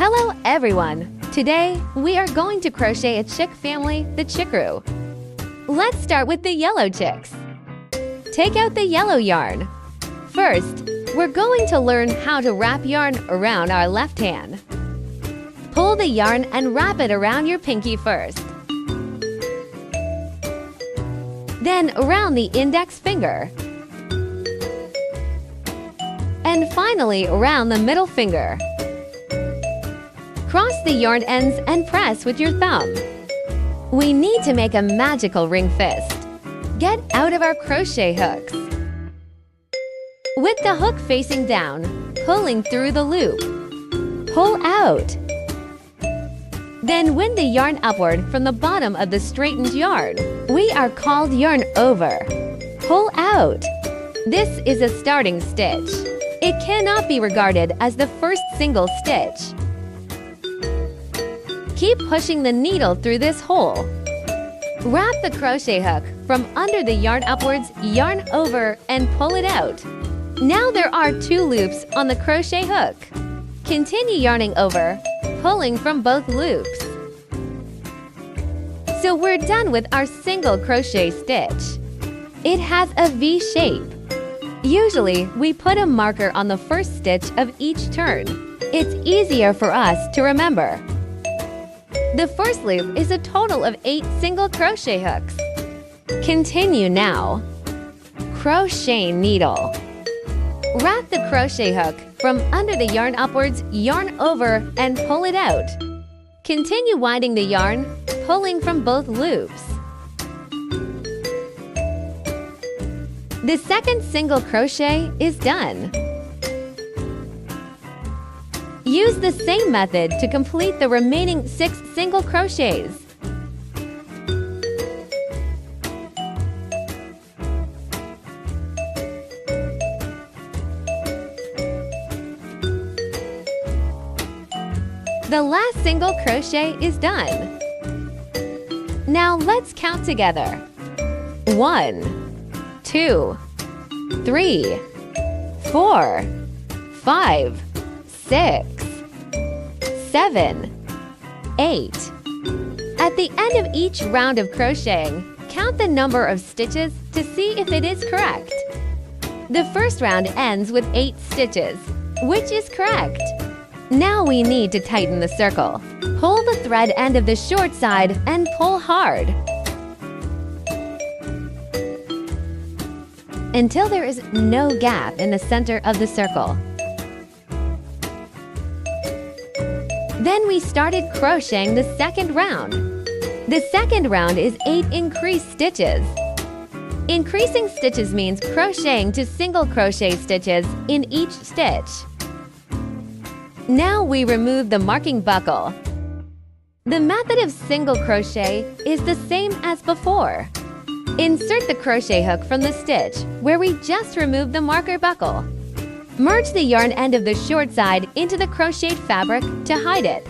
Hello everyone! Today, we are going to crochet a chick family, the ChickCrew. Let's start with the yellow chicks. Take out the yellow yarn. First, we're going to learn how to wrap yarn around our left hand. Pull the yarn and wrap it around your pinky first. Then around the index finger. And finally around the middle finger. Cross the yarn ends and press with your thumb. We need to make a magical ring fist. Get out of our crochet hooks. With the hook facing down, pulling through the loop. Pull out. Then wind the yarn upward from the bottom of the straightened yarn. We are called yarn over. Pull out. This is a starting stitch. It cannot be regarded as the first single stitch. Keep pushing the needle through this hole. Wrap the crochet hook from under the yarn upwards, yarn over, and pull it out. Now there are 2 loops on the crochet hook. Continue yarning over, pulling from both loops. So we're done with our single crochet stitch. It has a V shape. Usually, we put a marker on the first stitch of each turn. It's easier for us to remember. The first loop is a total of 8 single crochet hooks. Continue now. Crochet needle. Wrap the crochet hook from under the yarn upwards, yarn over, and pull it out. Continue winding the yarn, pulling from both loops. The second single crochet is done. Use the same method to complete the remaining 6 single crochets. The last single crochet is done. Now let's count together. 1, 2, 3, 4, 5, 6, 7, 8. At the end of each round of crocheting, count the number of stitches to see if it is correct. The first round ends with 8 stitches, which is correct. Now we need to tighten the circle. Pull the thread end of the short side and pull hard until there is no gap in the center of the circle. Then we started crocheting the second round. The second round is 8 increased stitches. Increasing stitches means crocheting to single crochet stitches in each stitch. Now we remove the marking buckle. The method of single crochet is the same as before. Insert the crochet hook from the stitch where we just removed the marker buckle. Merge the yarn end of the short side into the crocheted fabric to hide it.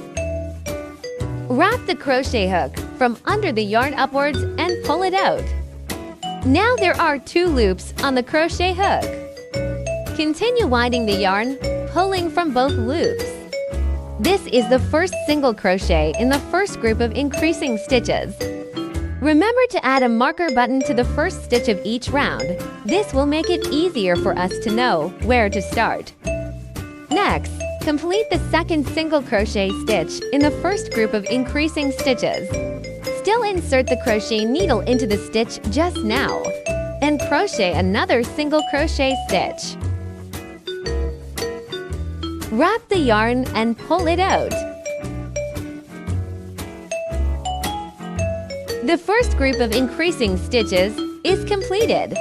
Wrap the crochet hook from under the yarn upwards and pull it out. Now there are 2 loops on the crochet hook. Continue winding the yarn, pulling from both loops. This is the first single crochet in the first group of increasing stitches. Remember to add a marker button to the first stitch of each round. This will make it easier for us to know where to start. Next, complete the second single crochet stitch in the first group of increasing stitches. Still insert the crochet needle into the stitch just now, and crochet another single crochet stitch. Wrap the yarn and pull it out. The first group of increasing stitches is completed.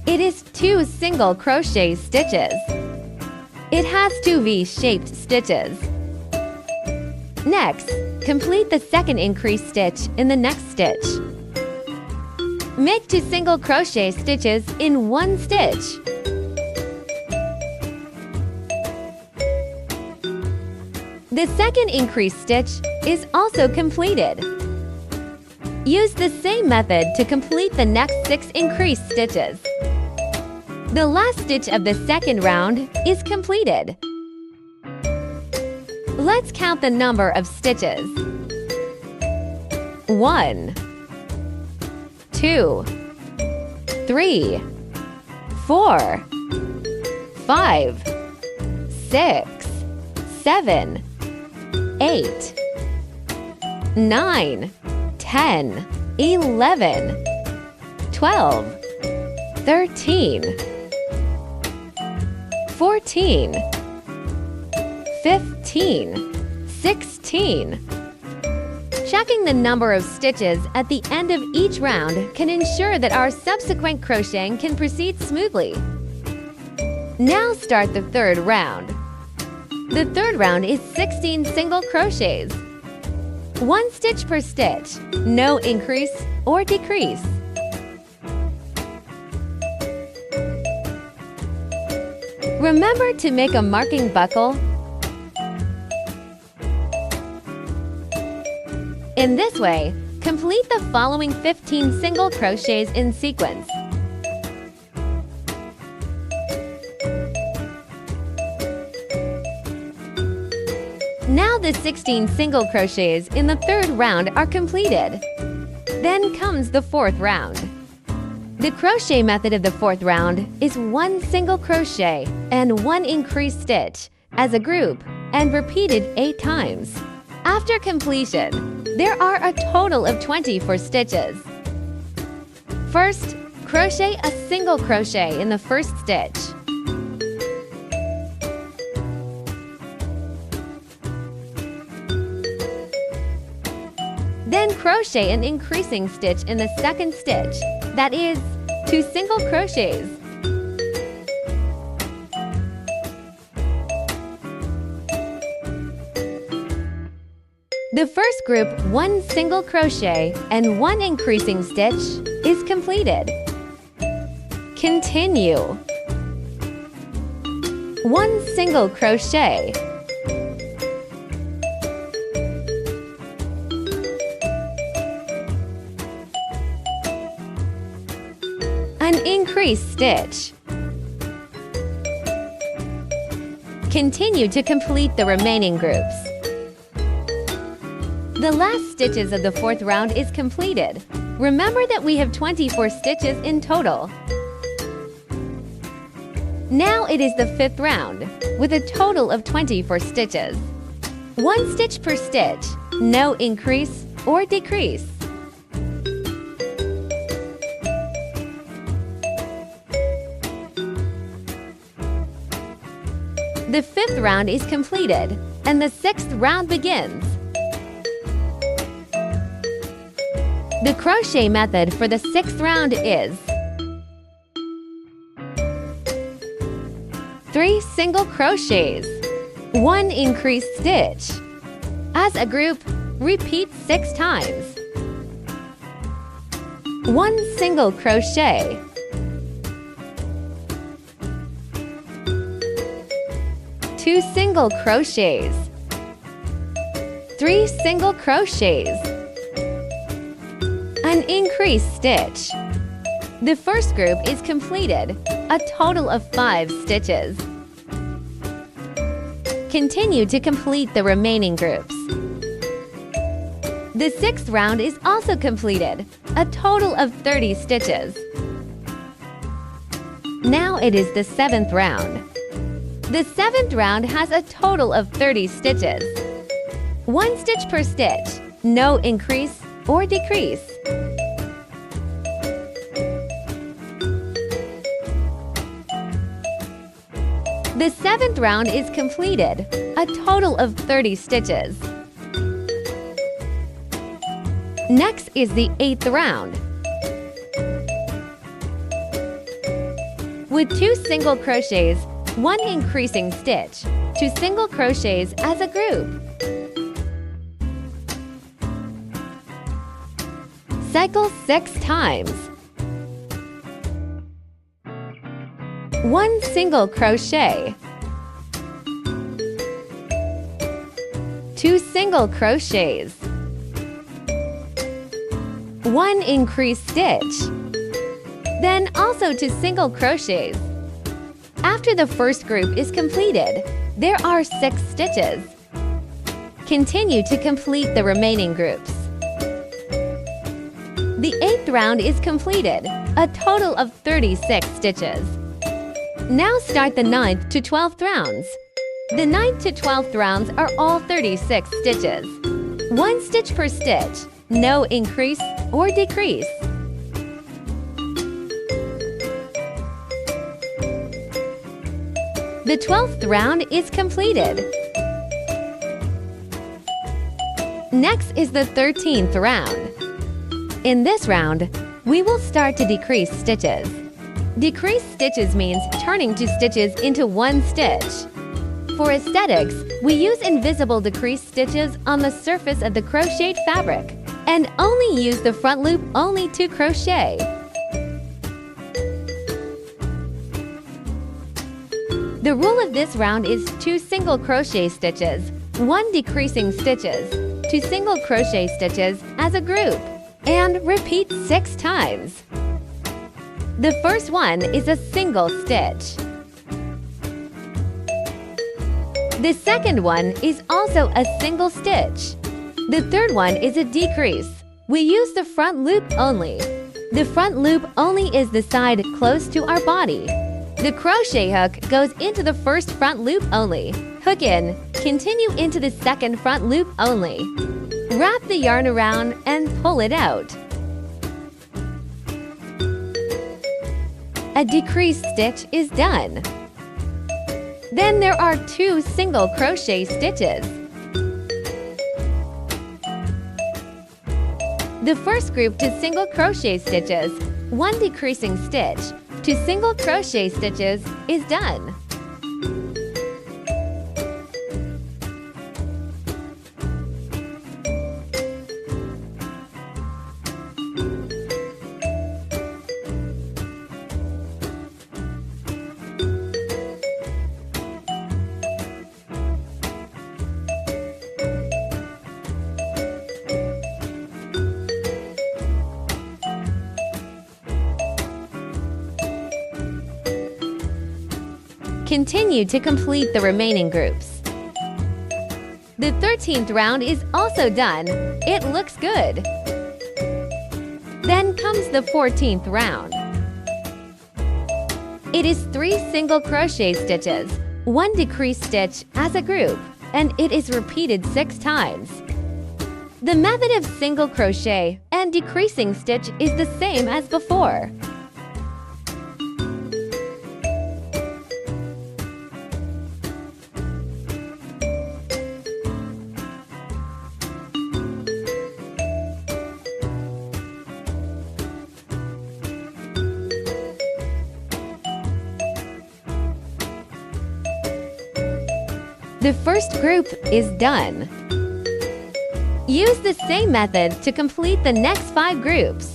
It is 2 single crochet stitches. It has 2 V-shaped stitches. Next, complete the second increased stitch in the next stitch. Make 2 single crochet stitches in 1 stitch. The second increased stitch is also completed. Use the same method to complete the next 6 increased stitches. The last stitch of the second round is completed. Let's count the number of stitches. 1, 2, 3, 4, 5, 6, 7, 8, 9, 10, 11, 12, 13, 14, 15, 16. Checking the number of stitches at the end of each round can ensure that our subsequent crocheting can proceed smoothly. Now start the third round. The third round is 16 single crochets. 1 stitch per stitch, no increase or decrease. Remember to make a marking buckle. In this way, complete the following 15 single crochets in sequence. Now the 16 single crochets in the third round are completed. Then comes the fourth round. The crochet method of the fourth round is 1 single crochet and 1 increased stitch as a group and repeated 8 times. After completion, there are a total of 24 stitches. First, crochet a single crochet in the first stitch. Then crochet an increasing stitch in the second stitch, that is, 2 single crochets. The first group 1 single crochet and 1 increasing stitch is completed. Continue. 1 single crochet. An increased stitch. Continue to complete the remaining groups. The last stitches of the fourth round is completed. Remember that we have 24 stitches in total. Now it is the fifth round, with a total of 24 stitches. 1 stitch per stitch, no increase or decrease. The fifth round is completed, and the sixth round begins. The crochet method for the sixth round is 3 single crochets, 1 increased stitch. As a group, repeat 6 times. 1 single crochet. 2 single crochets. 3 single crochets. An increased stitch. The first group is completed, a total of 5 stitches. Continue to complete the remaining groups. The sixth round is also completed, a total of 30 stitches. Now it is the seventh round. The seventh round has a total of 30 stitches. 1 stitch per stitch, no increase or decrease. The seventh round is completed, a total of 30 stitches. Next is the eighth round. With 2 single crochets, 1 increasing stitch, 2 single crochets as a group. Cycle 6 times. 1 single crochet. 2 single crochets. 1 increased stitch. Then also 2 single crochets. After the first group is completed, there are 6 stitches. Continue to complete the remaining groups. The 8th round is completed, a total of 36 stitches. Now start the 9th to 12th rounds. The 9th to 12th rounds are all 36 stitches. 1 stitch per stitch, no increase or decrease. The 12th round is completed. Next is the 13th round. In this round, we will start to decrease stitches. Decrease stitches means turning 2 stitches into 1 stitch. For aesthetics, we use invisible decreased stitches on the surface of the crocheted fabric and only use the front loop only to crochet. The rule of this round is 2 single crochet stitches, 1 decreasing stitches, 2 single crochet stitches as a group, and repeat 6 times. The first one is a single stitch. The second one is also a single stitch. The third one is a decrease. We use the front loop only. The front loop only is the side close to our body. The crochet hook goes into the first front loop only. Hook in, continue into the second front loop only. Wrap the yarn around and pull it out. A decreased stitch is done. Then there are 2 single crochet stitches. The first group to single crochet stitches, 1 decreasing stitch, 2 single crochet stitches is done. Continue to complete the remaining groups. The 13th round is also done. It looks good. Then comes the 14th round. It is 3 single crochet stitches, 1 decreased stitch as a group, and it is repeated 6 times. The method of single crochet and decreasing stitch is the same as before. The first group is done. Use the same method to complete the next 5 groups.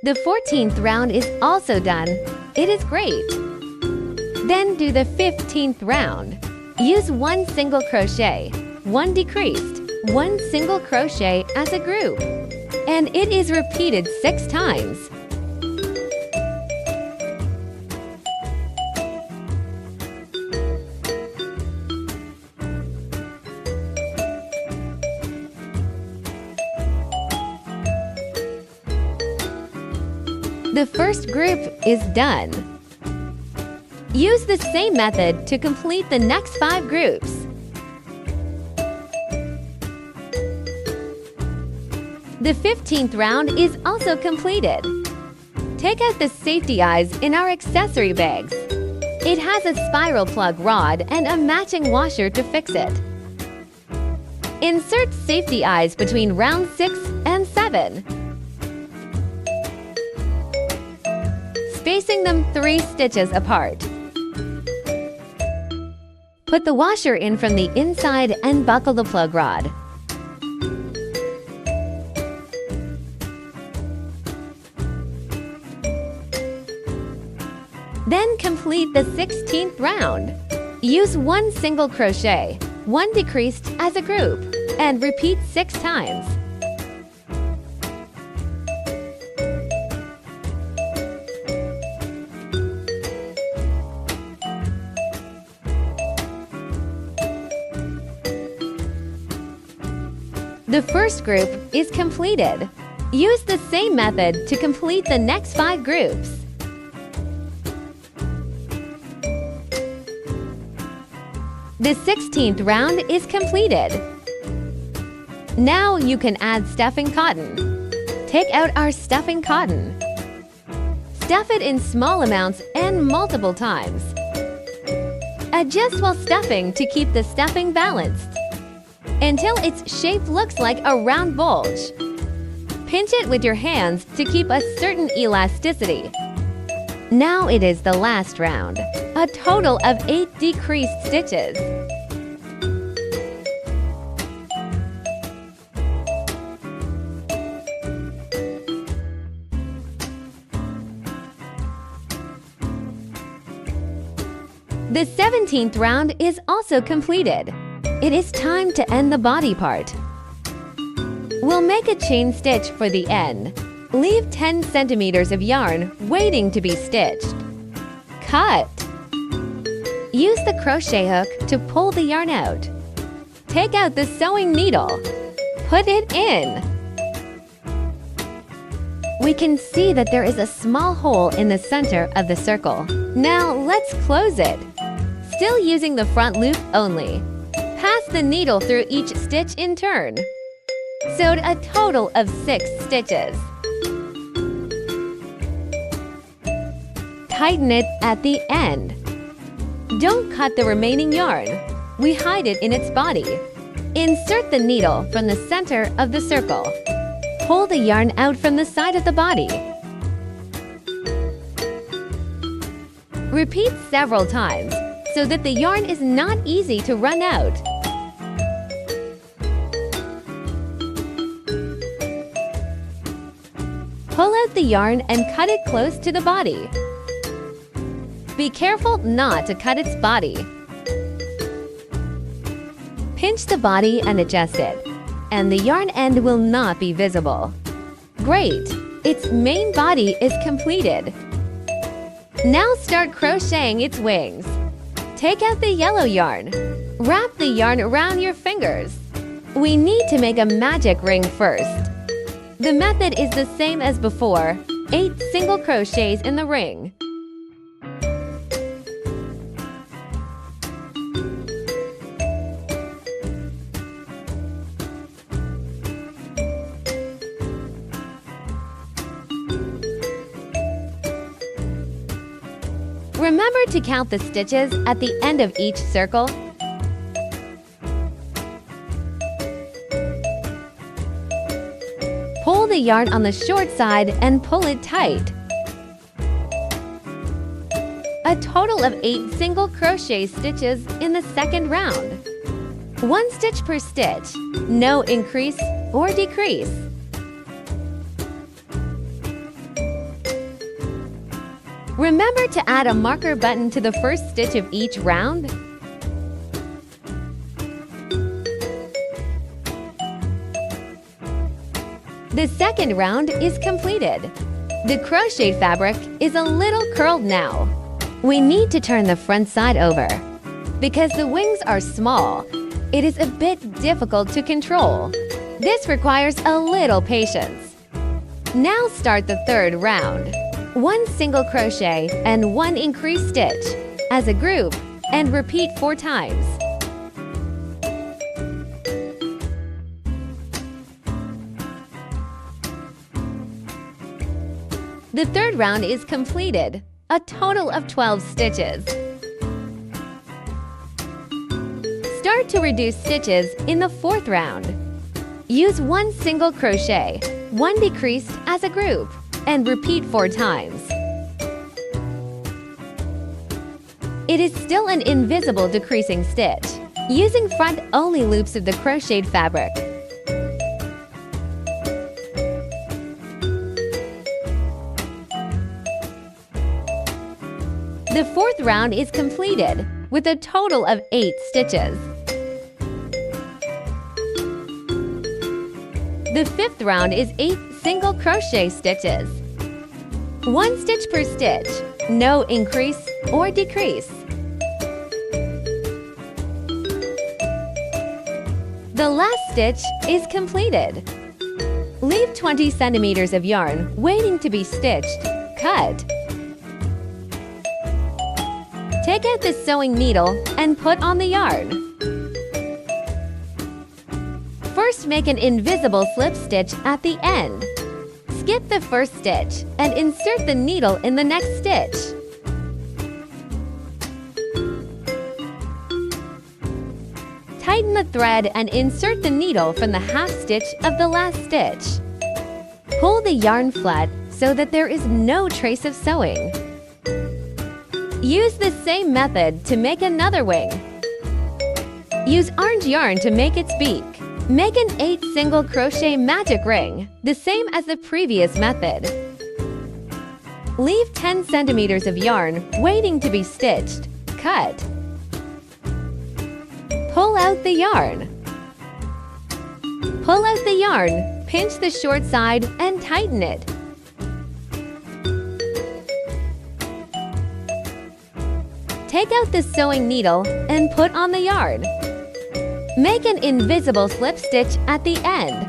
The 14th round is also done. It is great. Then do the 15th round. Use 1 single crochet, 1 decreased, 1 single crochet as a group, and it is repeated 6 times. The first group is done. Use the same method to complete the next 5 groups. The 15th round is also completed. Take out the safety eyes in our accessory bags. It has a spiral plug rod and a matching washer to fix it. Insert safety eyes between round 6 and 7. Spacing them 3 stitches apart. Put the washer in from the inside and buckle the plug rod. Then complete the 16th round. Use 1 single crochet, 1 decreased as a group, and repeat 6 times. The first group is completed. Use the same method to complete the next 5 groups. The 16th round is completed. Now you can add stuffing cotton. Take out our stuffing cotton. Stuff it in small amounts and multiple times. Adjust while stuffing to keep the stuffing balanced until its shape looks like a round bulge. Pinch it with your hands to keep a certain elasticity. Now it is the last round, a total of 8 decreased stitches. The 17th round is also completed. It is time to end the body part. We'll make a chain stitch for the end. Leave 10 centimeters of yarn waiting to be stitched. Cut. Use the crochet hook to pull the yarn out. Take out the sewing needle. Put it in. We can see that there is a small hole in the center of the circle. Now let's close it. Still using the front loop only. Pass the needle through each stitch in turn. Sewed a total of 6 stitches. Tighten it at the end. Don't cut the remaining yarn. We hide it in its body. Insert the needle from the center of the circle. Pull the yarn out from the side of the body. Repeat several times so that the yarn is not easy to run out. Pull out the yarn and cut it close to the body. Be careful not to cut its body. Pinch the body and adjust it, and the yarn end will not be visible. Great! Its main body is completed. Now start crocheting its wings. Take out the yellow yarn. Wrap the yarn around your fingers. We need to make a magic ring first. The method is the same as before, 8 single crochets in the ring. Remember to count the stitches at the end of each circle. Pull the yarn on the short side and pull it tight. A total of 8 single crochet stitches in the second round. 1 stitch per stitch, no increase or decrease. Remember to add a marker button to the first stitch of each round. The second round is completed. The crocheted fabric is a little curled now. We need to turn the front side over. Because the wings are small, it is a bit difficult to control. This requires a little patience. Now start the third round. 1 single crochet and 1 increased stitch as a group and repeat 4 times. The third round is completed, a total of 12 stitches. Start to reduce stitches in the fourth round. Use 1 single crochet, 1 decreased as a group, and repeat 4 times. It is still an invisible decreasing stitch, using front-only loops of the crocheted fabric. The fourth round is completed, with a total of 8 stitches. The fifth round is 8 single crochet stitches. 1 stitch per stitch, no increase or decrease. The The last stitch is completed. Leave 20 centimeters of yarn waiting to be stitched. Cut. Take out the sewing needle and put on the yarn. First, make an invisible slip stitch at the end. Skip the first stitch and insert the needle in the next stitch. Tighten the thread and insert the needle from the half stitch of the last stitch. Pull the yarn flat so that there is no trace of sewing. Use the same method to make another wing. Use orange yarn to make its beak. Make an 8 single crochet magic ring, the same as the previous method. Leave 10 centimeters of yarn waiting to be stitched. Cut. Pull out the yarn. Pull out the yarn, pinch the short side and tighten it. Take out the sewing needle and put on the yarn. Make an invisible slip stitch at the end.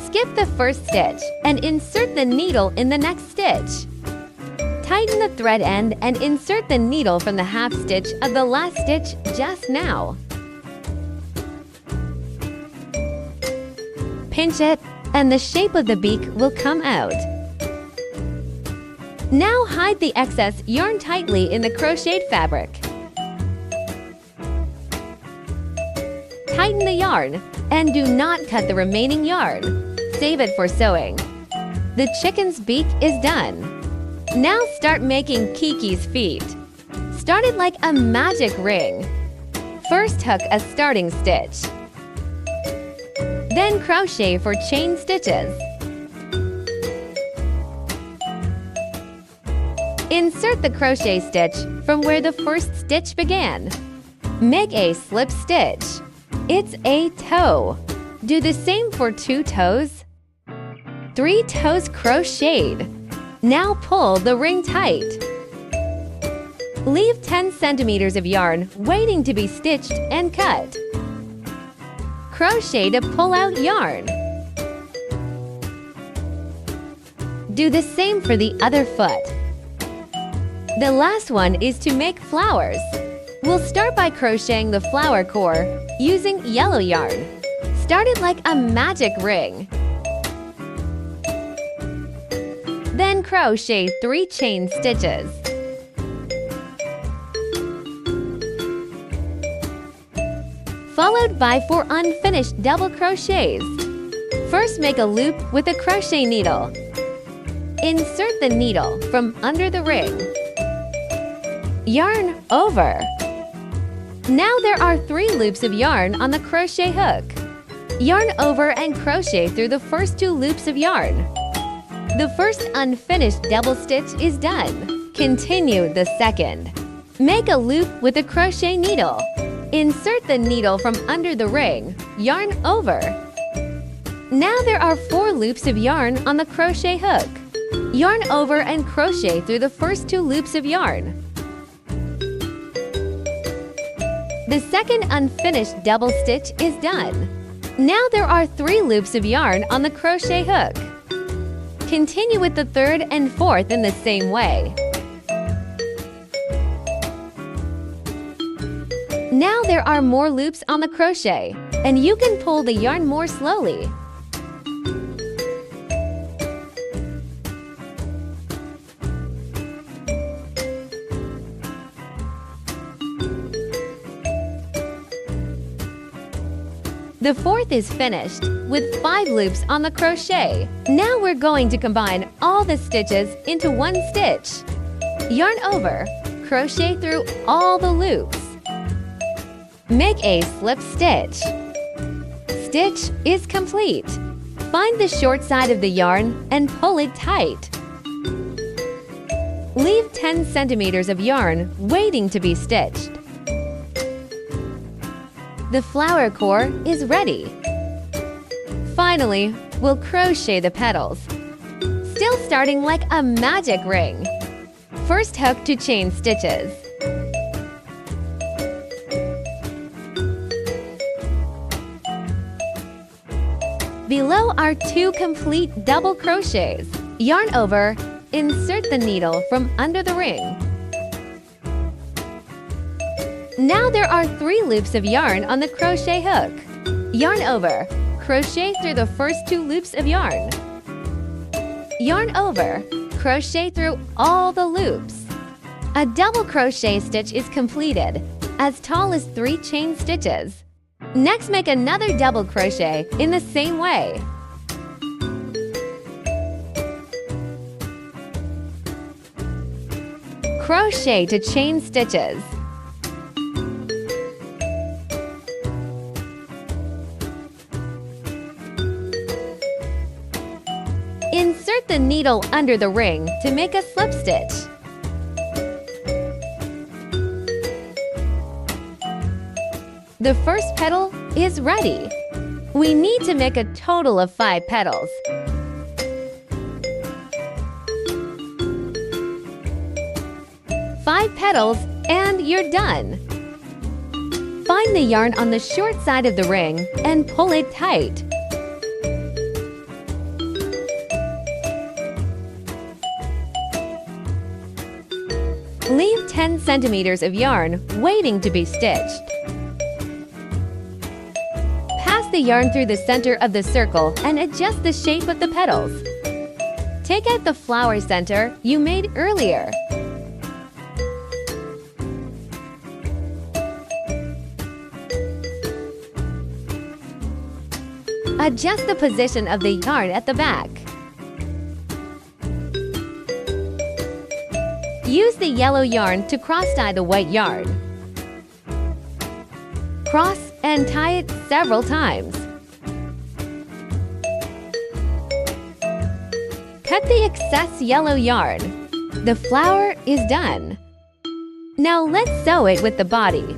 Skip the first stitch and insert the needle in the next stitch. Tighten the thread end and insert the needle from the half stitch of the last stitch just now. Pinch it, and the shape of the beak will come out. Now hide the excess yarn tightly in the crocheted fabric. Tighten the yarn, and do not cut the remaining yarn. Save it for sewing. The chicken's beak is done. Now start making Kiki's feet. Start it like a magic ring. First hook a starting stitch. Then crochet for chain stitches. Insert the crochet stitch from where the first stitch began. Make a slip stitch. It's a toe. Do the same for 2 toes. 3 toes crocheted. Now pull the ring tight. Leave 10 centimeters of yarn waiting to be stitched and cut. Crochet to pull out yarn. Do the same for the other foot. The last one is to make flowers. We'll start by crocheting the flower core using yellow yarn. Start it like a magic ring. Then crochet 3 chain stitches. Followed by 4 unfinished double crochets. First, make a loop with a crochet needle. Insert the needle from under the ring. Yarn over. Now there are 3 loops of yarn on the crochet hook. Yarn over and crochet through the first 2 loops of yarn. The first unfinished double stitch is done. Continue the second. Make a loop with a crochet needle. Insert the needle from under the ring. Yarn over. Now there are 4 loops of yarn on the crochet hook. Yarn over and crochet through the first 2 loops of yarn. The second unfinished double stitch is done. Now there are 3 loops of yarn on the crochet hook. Continue with the third and fourth in the same way. Now there are more loops on the crochet, and you can pull the yarn more slowly. The fourth is finished, with 5 loops on the crochet. Now we're going to combine all the stitches into 1 stitch. Yarn over, crochet through all the loops. Make a slip stitch. Stitch is complete. Find the short side of the yarn and pull it tight. Leave 10 centimeters of yarn waiting to be stitched. The flower core is ready. Finally, we'll crochet the petals. Still starting like a magic ring. First hook to chain stitches. Below are 2 complete double crochets. Yarn over, insert the needle from under the ring. Now there are 3 loops of yarn on the crochet hook. Yarn over, crochet through the first 2 loops of yarn. Yarn over, crochet through all the loops. A double crochet stitch is completed, as tall as 3 chain stitches. Next, make another double crochet in the same way. Crochet to chain stitches. Insert the needle under the ring to make a slip stitch. The first petal is ready. We need to make a total of 5 petals. Five petals and you're done. Find the yarn on the short side of the ring and pull it tight. Leave 10 centimeters of yarn waiting to be stitched. Pass the yarn through the center of the circle and adjust the shape of the petals. Take out the flower center you made earlier. Adjust the position of the yarn at the back. Use the yellow yarn to cross-tie the white yarn. Cross and tie it several times. Cut the excess yellow yarn. The flower is done. Now let's sew it with the body.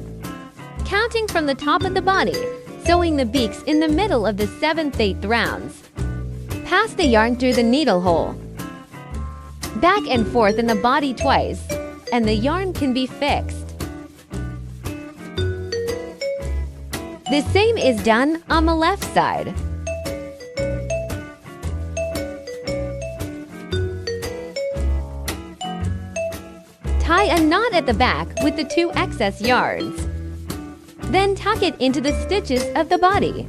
Counting from the top of the body, sewing the beaks in the middle of the 7/8 rounds. Pass the yarn through the needle hole. Back and forth in the body twice, and the yarn can be fixed. The same is done on the left side. Tie a knot at the back with the 2 excess yarns. Then tuck it into the stitches of the body.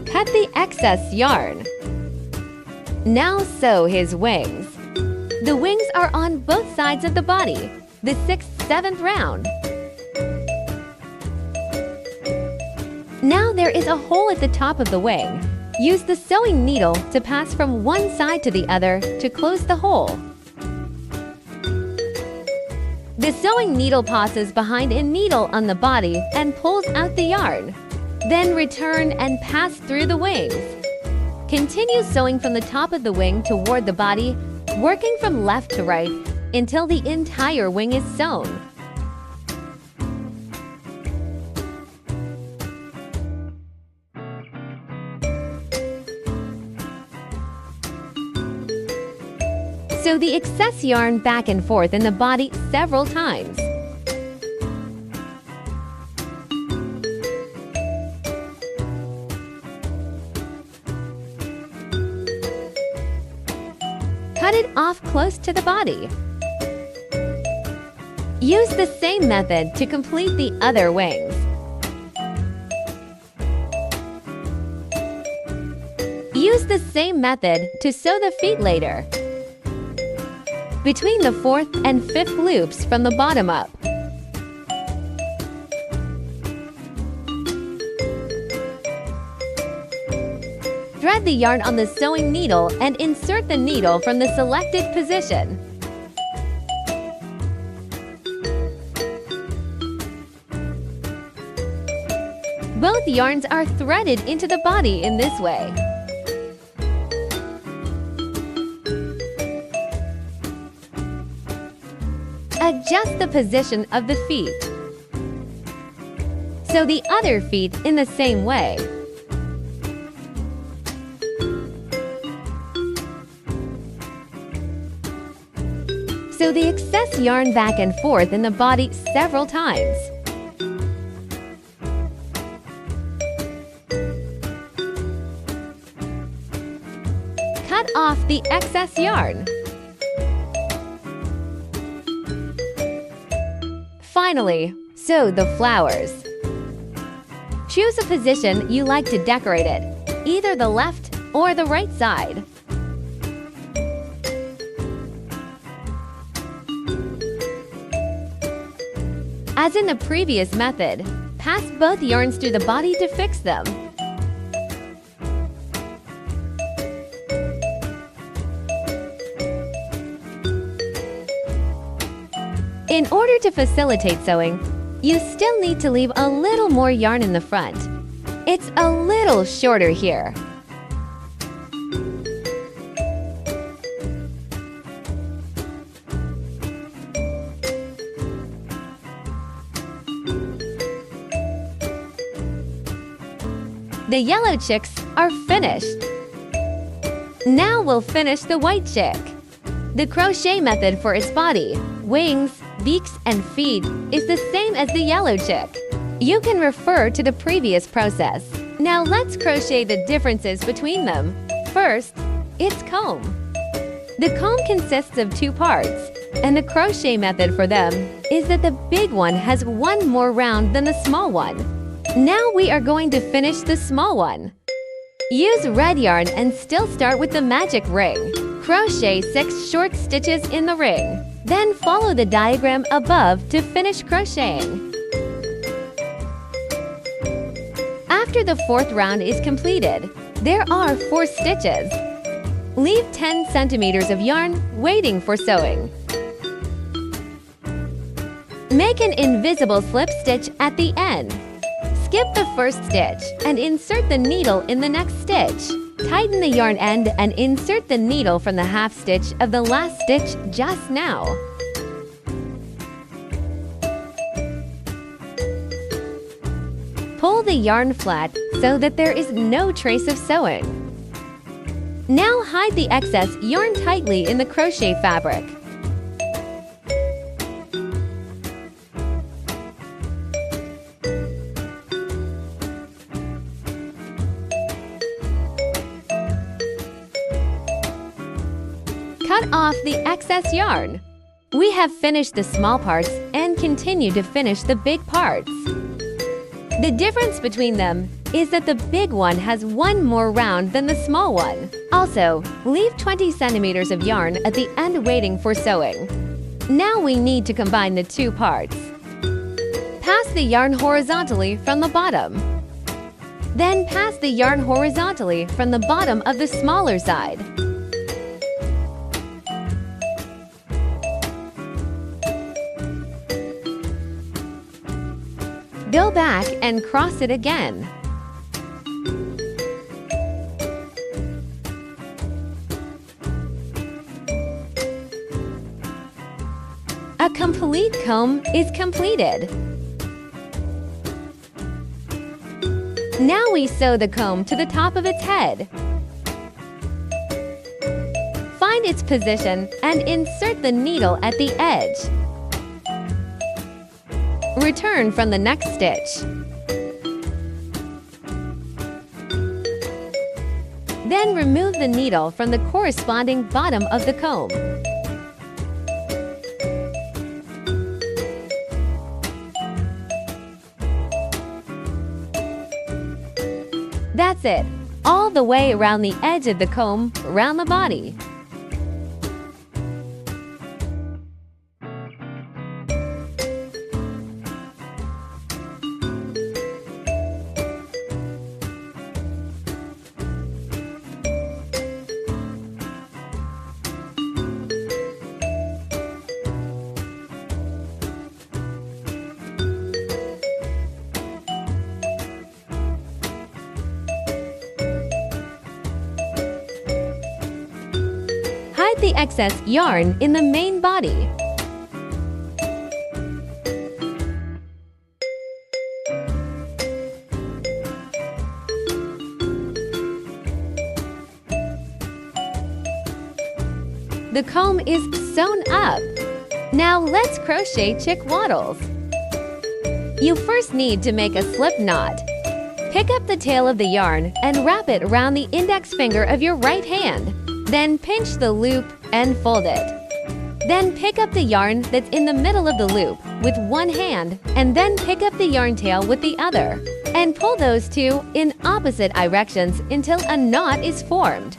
Cut the excess yarn. Now sew his wings. The wings are on both sides of the body, the 6th, 7th round. Now there is a hole at the top of the wing. Use the sewing needle to pass from one side to the other to close the hole. The sewing needle passes behind a needle on the body and pulls out the yarn. Then return and pass through the wings. Continue sewing from the top of the wing toward the body, working from left to right until the entire wing is sewn. Sew the excess yarn back and forth in the body several times. Cut it off close to the body. Use the same method to complete the other wings. Use the same method to sew the feet later. Between the 4th and 5th loops from the bottom up. Thread the yarn on the sewing needle and insert the needle from the selected position. Both yarns are threaded into the body in this way. Adjust the position of the feet. Sew the other feet in the same way. Sew the excess yarn back and forth in the body several times. Cut off the excess yarn. Finally, sew the flowers. Choose a position you like to decorate it, either the left or the right side. As in the previous method, pass both yarns through the body to fix them. In order to facilitate sewing, you still need to leave a little more yarn in the front. It's a little shorter here. The yellow chicks are finished. Now we'll finish the white chick. The crochet method for its body, wings, beaks, and feet is the same as the yellow chick. You can refer to the previous process. Now let's crochet the differences between them. First, its comb. The comb consists of two parts, and the crochet method for them is that the big one has one more round than the small one. Now we are going to finish the small one. Use red yarn and still start with the magic ring. Crochet 6 short stitches in the ring. Then follow the diagram above to finish crocheting. After the 4th round is completed, there are 4 stitches. Leave 10 centimeters of yarn waiting for sewing. Make an invisible slip stitch at the end. Skip the first stitch and insert the needle in the next stitch. Tighten the yarn end and insert the needle from the half stitch of the last stitch just now. Pull the yarn flat so that there is no trace of sewing. Now hide the excess yarn tightly in the crochet fabric. Cut off the excess yarn. We have finished the small parts and continue to finish the big parts. The difference between them is that the big one has one more round than the small one. Also, leave 20 centimeters of yarn at the end waiting for sewing. Now we need to combine the two parts. Pass the yarn horizontally from the bottom. Then pass the yarn horizontally from the bottom of the smaller side. Go back and cross it again. A complete comb is completed. Now we sew the comb to the top of its head. Find its position and insert the needle at the edge. Return from the next stitch. Then remove the needle from the corresponding bottom of the comb. That's it, all the way around the edge of the comb, around the body. Hide the excess yarn in the main body. The comb is sewn up. Now let's crochet chick wattles. You first need to make a slip knot. Pick up the tail of the yarn and wrap it around the index finger of your right hand. Then pinch the loop and fold it. Then pick up the yarn that's in the middle of the loop with one hand and then pick up the yarn tail with the other and pull those two in opposite directions until a knot is formed.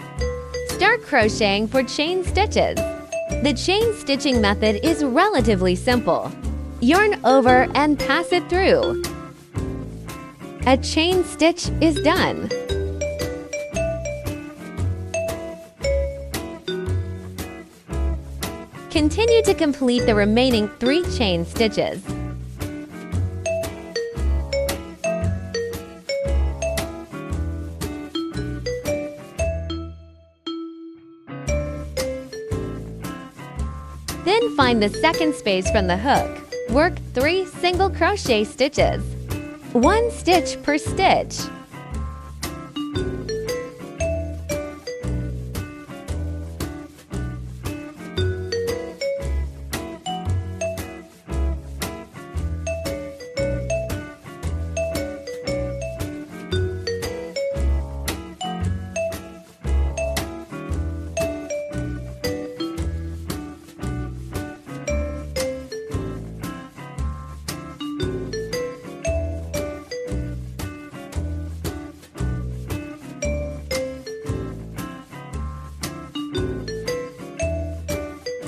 Start crocheting for chain stitches. The chain stitching method is relatively simple. Yarn over and pass it through. A chain stitch is done. Continue to complete the remaining 3 chain stitches. Then find the second space from the hook. Work 3 single crochet stitches. 1 stitch per stitch.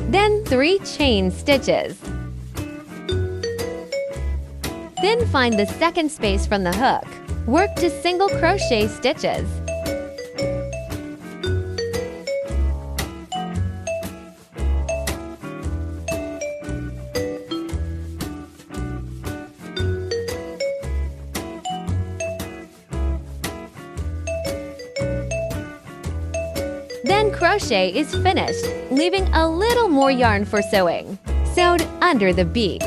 Then 3 chain stitches. Then find the second space from the hook. Work to single crochet stitches. Then crochet is finished, leaving a little more yarn for sewing. Sewed under the beaks.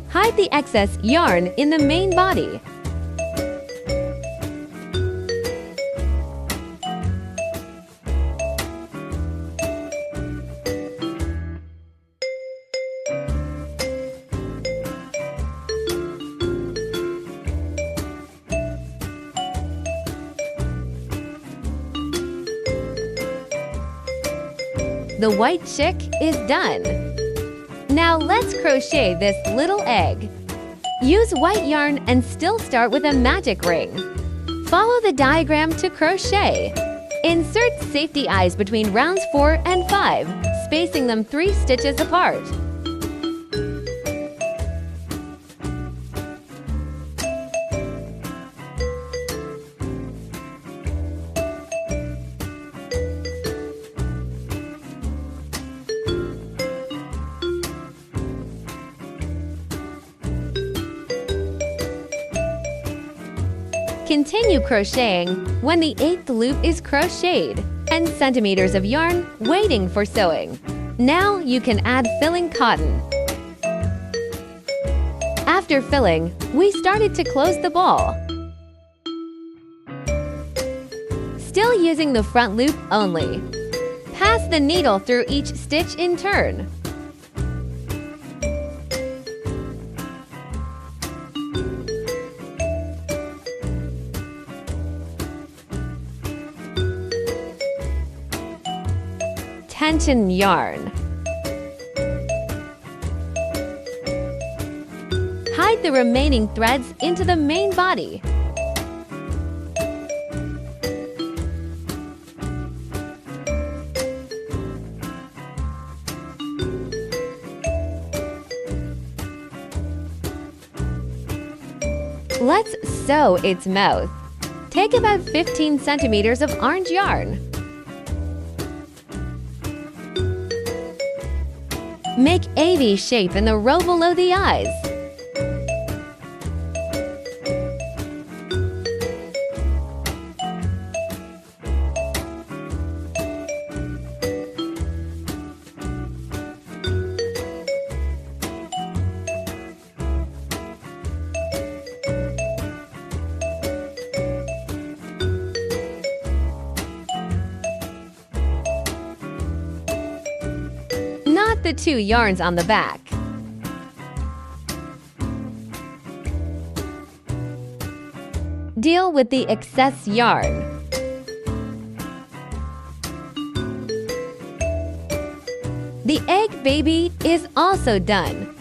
Hide the excess yarn in the main body. The white chick is done. Now let's crochet this little egg. Use white yarn and still start with a magic ring. Follow the diagram to crochet. Insert safety eyes between rounds 4 and 5, spacing them 3 stitches apart. Continue crocheting when the 8th loop is crocheted and centimeters of yarn waiting for sewing. Now you can add filling cotton. After filling, we started to close the ball. Still using the front loop only. Pass the needle through each stitch in turn. Tension yarn. Hide the remaining threads into the main body. Let's sew its mouth. Take about 15 centimeters of orange yarn. Make a V shape in the row below the eyes. Knot the 2 yarns on the back. Deal with the excess yarn. The egg baby is also done.